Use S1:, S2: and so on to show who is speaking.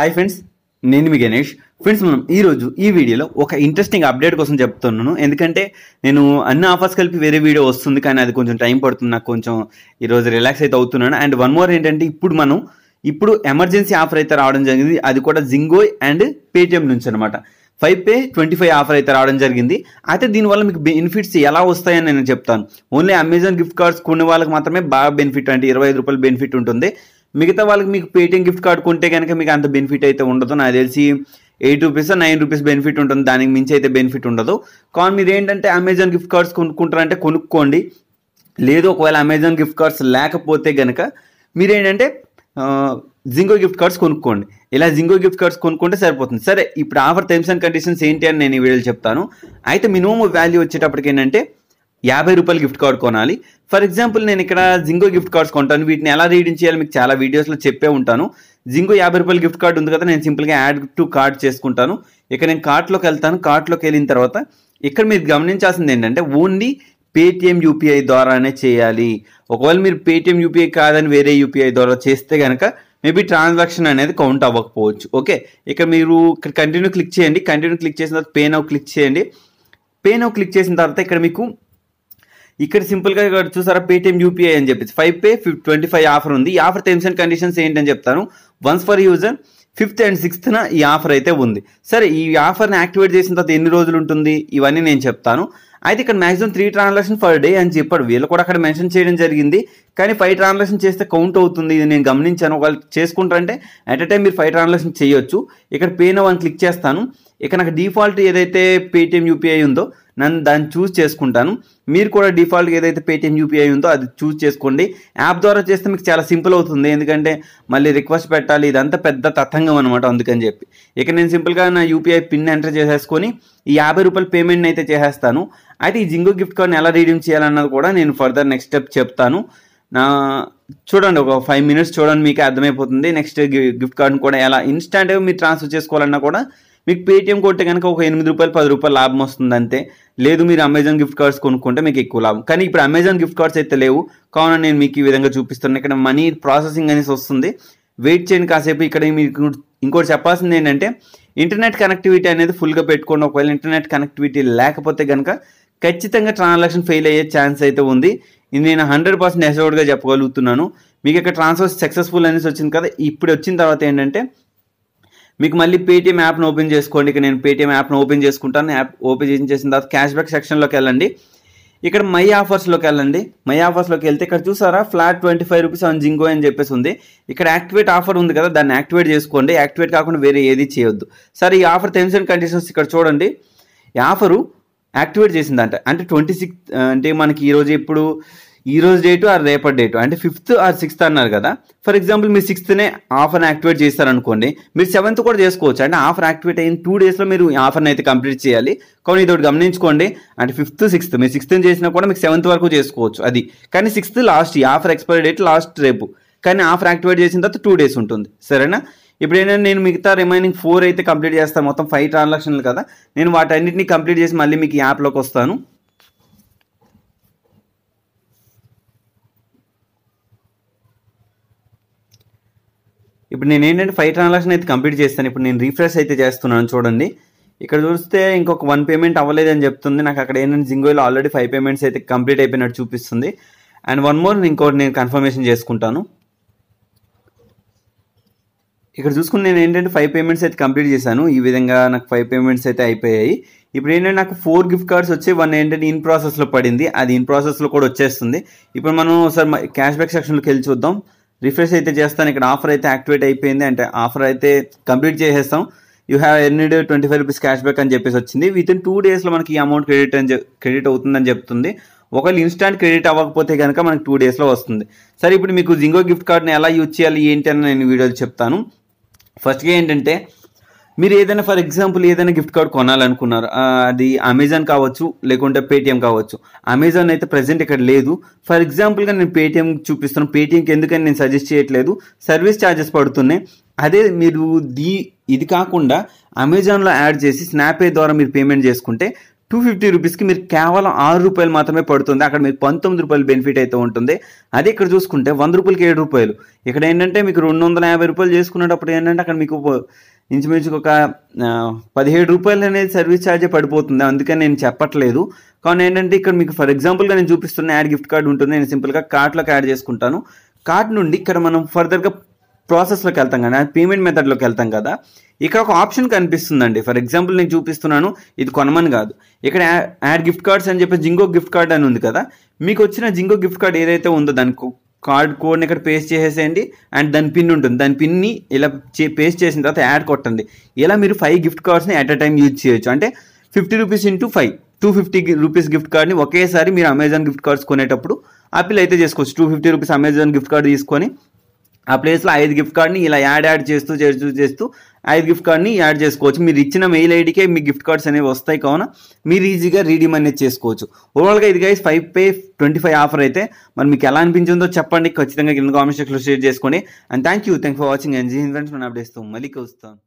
S1: Hi friends, నేను మీ Ganesh. Friends, మనం ఈరోజు ఈ వీడియోలో ఒక ఇంట్రెస్టింగ్ అప్డేట్ కోసం చెప్తున్నాను. ఎందుకంటే నేను అన్ని ఆఫర్స్ కలిపి వేరే వీడియో వస్తుంది, కానీ అది కొంచెం టైం పడుతుంది. నాకు కొంచెం ఈరోజు రిలాక్స్ అయితే అవుతున్నాను. అండ్ వన్ మోర్ ఏంటంటే, ఇప్పుడు ఎమర్జెన్సీ ఆఫర్ అయితే రావడం జరిగింది. అది కూడా జింగో అండ్ పేటిఎం నుంచి అనమాట. 5 Pay 25 ఆఫర్ అయితే రావడం జరిగింది. అయితే దీనివల్ల మీకు బెనిఫిట్స్ ఎలా వస్తాయని నేను చెప్తాను. ఓన్లీ అమెజాన్ గిఫ్ట్ కార్డ్స్ కొనే వాళ్ళకి మాత్రమే బాగా బెనిఫిట్, అంటే 25 రూపాయలు బెనిఫిట్ ఉంటుంది. మిగతా వాళ్ళకి మీకు పేటిఎం గిఫ్ట్ కార్డ్ కొంటే కనుక మీకు అంత బెనిఫిట్ అయితే ఉండదు. నాకు తెలిసి 8 రూపీస్ 9 రూపీస్ బెనిఫిట్ ఉంటుంది, దానికి మించి అయితే బెనిఫిట్ ఉండదు. కానీ మీరు ఏంటంటే అమెజాన్ గిఫ్ట్ కార్డ్స్ కొనుక్కుంటారంటే కొనుక్కోండి. లేదు ఒకవేళ అమెజాన్ గిఫ్ట్ కార్డ్స్ లేకపోతే కనుక మీరేంటంటే జింగో గిఫ్ట్ కార్డ్స్ కొనుక్కోండి. ఇలా జింగో గిఫ్ట్ కార్డ్స్ కొనుక్కుంటే సరిపోతుంది. సరే, ఇప్పుడు ఆఫర్ టర్మ్స్ అండ్ కండిషన్స్ ఏంటి అని నేను ఈ వీడియోలో చెప్తాను. అయితే మినిమం వాల్యూ వచ్చేటప్పటికి ఏంటంటే 50 రూపాయలు గిఫ్ట్ కార్డ్ కొనాలి. ఫర్ ఎగ్జాంపుల్ నేను ఇక్కడ జింగో గిఫ్ట్ కార్డ్స్ కొంటాను. వీటిని ఎలా రీడింగ్ చేయాలి మీకు చాలా వీడియోస్లో చెప్పే ఉంటాను. జింగో 50 రూపాయలు గిఫ్ట్ కార్డ్ ఉంది కదా, నేను సింపుల్గా యాడ్ టు కార్ట్ చేసుకుంటాను. ఇక్కడ నేను కార్ట్లోకి వెళ్తాను. కార్ట్లోకి వెళ్ళిన తర్వాత ఇక్కడ మీరు గమనించాల్సింది ఏంటంటే ఓన్లీ పేటిఎం యూపీఐ ద్వారానే చేయాలి. ఒకవేళ మీరు పేటిఎం యూపీఐ కాదని వేరే యూపీఐ ద్వారా చేస్తే కనుక మేబీ ట్రాన్సాక్షన్ అనేది కౌంట్ అవ్వకపోవచ్చు. ఓకే, ఇక్కడ మీరు ఇక్కడ కంటిన్యూ క్లిక్ చేయండి. కంటిన్యూ క్లిక్ చేసిన తర్వాత పే నౌ క్లిక్ చేయండి. పే నౌ క్లిక్ చేసిన తర్వాత ఇక్కడ సింపుల్గా ఇక్కడ చూసారా పేటిఎం యూపీఐ అని చెప్పేసి 5 Pay 25 ఆఫర్ ఉంది. ఈ ఆఫర్ టర్మ్స్ అండ్ కండిషన్స్ ఏంటని చెప్తాను. Once for user 5th and 6th ఈ ఆఫర్ అయితే ఉంది. సరే, ఈ ఆఫర్ని యాక్టివేట్ చేసిన తర్వాత ఎన్ని రోజులు ఉంటుంది ఇవన్నీ నేను చెప్తాను. అయితే ఇక్కడ మాక్సిమం 3 ట్రాన్సాక్షన్ పర్ డే అని చెప్పాడు. వీళ్ళు కూడా అక్కడ మెన్షన్ చేయడం జరిగింది. కానీ 5 ట్రాన్సాక్షన్ చేస్తే కౌంట్ అవుతుంది, ఇది నేను గమనించాను. ఒకవేళ చేసుకుంటారంటే అట్ ఎ టైం మీరు 5 ట్రాన్సాక్షన్ చేయొచ్చు. ఇక్కడ పే నౌ అని క్లిక్ చేస్తాను. ఇక్కడ నాకు డిఫాల్ట్ ఏదైతే పేటిఎం యూపీఐ ఉందో దాన్ని చూస్ చేసుకుంటాను. మీరు కూడా డిఫాల్ట్గా ఏదైతే పేటిఎం యూపీఐ ఉందో అది చూస్ చేసుకోండి. యాప్ ద్వారా చేస్తే మీకు చాలా సింపుల్ అవుతుంది, ఎందుకంటే మళ్ళీ రిక్వెస్ట్ పెట్టాలి, ఇదంతా పెద్ద తతంగం అనమాట. అందుకని చెప్పి ఇక్కడ నేను సింపుల్గా నా యూపీఐ పిన్ ఎంటర్ చేసేసుకొని ఈ 50 రూపాయల పేమెంట్ని అయితే చేసేస్తాను. అయితే ఈ జింగో గిఫ్ట్ కార్డ్ని ఎలా రీడీమ్ చేయాలన్నది కూడా నేను ఫర్దర్ నెక్స్ట్ స్టెప్ చెప్తాను. చూడండి, ఒక 5 మినిట్స్ చూడండి, మీకు అర్థమైపోతుంది. నెక్స్ట్ గిఫ్ట్ కార్డ్ని కూడా ఎలా ఇన్స్టాంట్గా మీరు ట్రాన్స్ఫర్ చేసుకోవాలన్నా కూడా మీకు పేటిఎం కొట్టే కనుక ఒక 8 రూపాయలు 10 రూపాయలు లాభం వస్తుంది అంతే. లేదు మీరు అమెజాన్ గిఫ్ట్ కార్డ్స్ కొనుక్కుంటే మీకు ఎక్కువ లాభం. కానీ ఇప్పుడు అమెజాన్ గిఫ్ట్ కార్డ్స్ అయితే లేవు, కావున నేను మీకు ఈ విధంగా చూపిస్తున్నాను. ఇక్కడ మనీ ప్రాసెసింగ్ అనేసి వస్తుంది, వెయిట్ చేయండి కాసేపు. ఇక్కడ మీకు ఇంకోటి చెప్పాల్సింది ఏంటంటే ఇంటర్నెట్ కనెక్టివిటీ అనేది ఫుల్గా పెట్టుకోండి. ఒకవేళ ఇంటర్నెట్ కనెక్టివిటీ లేకపోతే కనుక ఖచ్చితంగా ట్రాన్సాక్షన్ ఫెయిల్ అయ్యే ఛాన్స్ అయితే ఉంది. ఇది నేను 100% అష్యూర్డ్గా చెప్పగలుగుతున్నాను. మీకు ఇక్కడ ట్రాన్స్ఫర్ సక్సెస్ఫుల్ అనేసి వచ్చింది కదా. ఇప్పుడు వచ్చిన తర్వాత ఏంటంటే మీకు మళ్ళీ పేటిఎం యాప్ను ఓపెన్ చేసుకోండి. ఇక్కడ నేను పేటిఎం యాప్ను ఓపెన్ చేసుకుంటాను. యాప్ ఓపెన్ చేసిన తర్వాత క్యాష్ బ్యాక్ సెక్షన్లోకి వెళ్ళండి. ఇక్కడ మై ఆఫర్స్లోకి వెళ్ళండి. మై ఆఫర్స్లోకి వెళ్తే ఇక్కడ చూసారా ఫ్లాట్ 25 రూపీస్ ఆన్ జింగో అని చెప్పేసి ఉంది. ఇక్కడ యాక్టివేట్ ఆఫర్ ఉంది కదా, దాన్ని యాక్టివేట్ చేసుకోండి. యాక్టివేట్ కాకుండా వేరే ఏది చేయొద్దు. సరే, ఈ ఆఫర్ టర్మ్స్ అండ్ కండిషన్స్ ఇక్కడ చూడండి. ఈ ఆఫరు యాక్టివేట్ చేసిందంట అంటే 26 అంటే మనకి ఈ రోజు డేటు ఆ రేపటి డేటు అంటే 5th or 6th అన్నారు కదా. ఫర్ ఎగ్జాంపుల్ మీరు 6th ఆఫర్ని యాక్టివేట్ చేస్తారనుకోండి, మీరు 7th కూడా చేసుకోవచ్చు. అంటే ఆఫర్ యాక్టివేట్ అయిన 2 డేస్లో మీరు ఈ ఆఫర్ని అయితే కంప్లీట్ చేయాలి. కానీ ఇది ఒకటి గమనించుకోండి, అంటే 5th 6th మీరు 6th చేసినా కూడా మీకు 7th వరకు చేసుకోవచ్చు అది. కానీ 6th లాస్ట్, ఈ ఆఫర్ ఎక్స్పైరీ డేట్ లాస్ట్ రేపు. కానీ ఆఫర్ యాక్టివేట్ చేసిన తర్వాత 2 డేస్ ఉంటుంది. సరేనా? ఇప్పుడు ఏంటంటే నేను మిగతా రిమైనింగ్ 4 అయితే కంప్లీట్ చేస్తాను. మొత్తం 5 ట్రాన్సాక్షన్లు కదా, నేను వాటన్నిటిని కంప్లీట్ చేసి మళ్ళీ మీకు ఈ యాప్లోకి వస్తాను. ఇప్పుడు నేను ఏంటంటే 5 ట్రాన్సాక్షన్ అయితే కంప్లీట్ చేస్తాను. ఇప్పుడు నేను రీఫ్రెష్ అయితే చేస్తున్నాను. చూడండి, ఇక్కడ చూస్తే ఇంకొక 1 పేమెంట్ అవ్వలేదని చెప్తుంది. నాకు అక్కడ ఏంటంటే జింగోలో ఆల్రెడీ 5 పేమెంట్స్ అయితే కంప్లీట్ అయిపోయినట్టు చూపిస్తుంది. అండ్ వన్ మోర్ ఇంకోటి నేను కన్ఫర్మేషన్ చేసుకుంటాను. ఇక్కడ చూసుకుని నేను ఏంటంటే 5 పేమెంట్స్ అయితే కంప్లీట్ చేశాను. ఈ విధంగా నాకు 5 పేమెంట్స్ అయితే అయిపోయాయి. ఇప్పుడు ఏంటంటే నాకు 4 గిఫ్ట్ కార్డ్స్ వచ్చి 1 ఏంటంటే ఇన్ ప్రాసెస్లో పడింది, అది ఇన్ ప్రాసెస్లో కూడా వచ్చేస్తుంది. ఇప్పుడు మనం ఒకసారి క్యాష్ బ్యాక్ సెక్షన్లోకి వెళ్ళి చూద్దాం. రిఫ్రెష్ అయితే చేస్తాను. ఇక్కడ ఆఫర్ అయితే యాక్టివేట్ అయిపోయింది, అంటే ఆఫర్ అయితే కంప్లీట్ చేసేస్తాం. You have earned 25 rupees cash back అని చెప్పేసి వచ్చింది. వితిన్ 2 డేస్లో మనకి ఈ అమౌంట్ క్రెడిట్ అవుతుందని చెప్తుంది. ఒకవేళ ఇన్స్టాంట్ క్రెడిట్ అవ్వకపోతే కనుక మనకి 2 డేస్లో వస్తుంది. సరే, ఇప్పుడు మీకు జింగో గిఫ్ట్ కార్డ్ని ఎలా యూజ్ చేయాలి ఏంటి అని నేను వీడియోలో చెప్తాను. ఫస్ట్గా ఏంటంటే మీరు ఏదైనా ఫర్ ఎగ్జాంపుల్ ఏదైనా గిఫ్ట్ కార్డ్ కొనాలనుకున్నారు, అది అమెజాన్ కావచ్చు లేకుంటే పేటిఎం కావచ్చు. అమెజాన్ అయితే ప్రజెంట్ ఇక్కడ లేదు. ఫర్ ఎగ్జాంపుల్గా నేను పేటిఎం చూపిస్తున్నాను. పేటిఎంకి ఎందుకని నేను సజెస్ట్ చేయట్లేదు, సర్వీస్ ఛార్జెస్ పడుతున్నాయి. అదే మీరు ఇది కాకుండా అమెజాన్లో యాడ్ చేసి స్నాప్ పే ద్వారా మీరు పేమెంట్ చేసుకుంటే 250 రూపీస్కి మీరు కేవలం 6 రూపాయలు మాత్రమే పడుతుంది. అక్కడ మీకు 19 రూపాయలు బెనిఫిట్ అయితే ఉంటుంది. అదే ఇక్కడ చూసుకుంటే 100 రూపాయలకి 7 రూపాయలు. ఇక్కడ ఏంటంటే మీకు 250 రూపాయలు చేసుకునేటప్పుడు ఏంటంటే అక్కడ మీకు ఇంచుమించుకు ఒక 17 రూపాయలు అనేది సర్వీస్ ఛార్జే పడిపోతుంది. అందుకని నేను చెప్పట్లేదు. కానీ ఏంటంటే ఇక్కడ మీకు ఫర్ ఎగ్జాంపుల్గా నేను చూపిస్తున్న యాడ్ గిఫ్ట్ కార్డ్ ఉంటుంది. నేను సింపుల్గా కార్ట్లోకి యాడ్ చేసుకుంటాను. కార్ట్ నుండి ఇక్కడ మనం ఫర్దర్గా ప్రాసెస్లోకి వెళ్తాం కదా, పేమెంట్ మెథడ్లోకి వెళ్తాం కదా, ఇక్కడ ఒక ఆప్షన్ కనిపిస్తుందండి. ఫర్ ఎగ్జాంపుల్ నేను చూపిస్తున్నాను, ఇది కొనమని కాదు. ఇక్కడ యాడ్ గిఫ్ట్ కార్డ్స్ అని చెప్పి జింగో గిఫ్ట్ కార్డ్ అని ఉంది కదా, మీకు వచ్చిన జింగో గిఫ్ట్ కార్డ్ ఏదైతే ఉందో దాని కోడ్ని ఇక్కడ పేస్ట్ చేసేసేయండి. అండ్ దాని పిన్ ఉంటుంది, దాని పిన్ని ఇలా పేస్ట్ చేసిన తర్వాత యాడ్ కొట్టండి. ఇలా మీరు 5 గిఫ్ట్ కార్డ్స్ని అట్ అ టైం యూజ్ చేయొచ్చు. అంటే 50 రూపీస్ ఇంటూ 5, 250 రూపీస్ గిఫ్ట్ కార్డ్ని ఒకేసారి మీరు అమెజాన్ గిఫ్ట్ కార్డ్స్ కొనేటప్పుడు అప్లై అయితే చేసుకోవచ్చు. 250 రూపీస్ అమెజాన్ గిఫ్ట్ కార్డు తీసుకొని ఆ ప్లేస్లో 5 గిఫ్ట్ కార్డ్ని ఇలా యాడ్ చేస్తూ 5 గిఫ్ట్ కార్డ్ని యాడ్ చేసుకోవచ్చు. మీరు ఇచ్చిన మెయిల్ ఐడికే మీ గిఫ్ట్ కార్డ్స్ అనేవి వస్తాయి. కావున మీరు ఈజీగా రీడీమ్ అనేది చేసుకోవచ్చు. ఓవరాల్గా ఇది గైస్ 5pay25 ఆఫర్ అయితే మరి మీకు ఎలా అనిపించిందో చెప్పండి. ఖచ్చితంగా కింద కామెంట్ సెక్షన్లో షేర్ చేసుకోండి. And thank you for watching. And Jai Hind friends, మన అప్డేట్స్తో మళ్ళీ కలుస్తాను.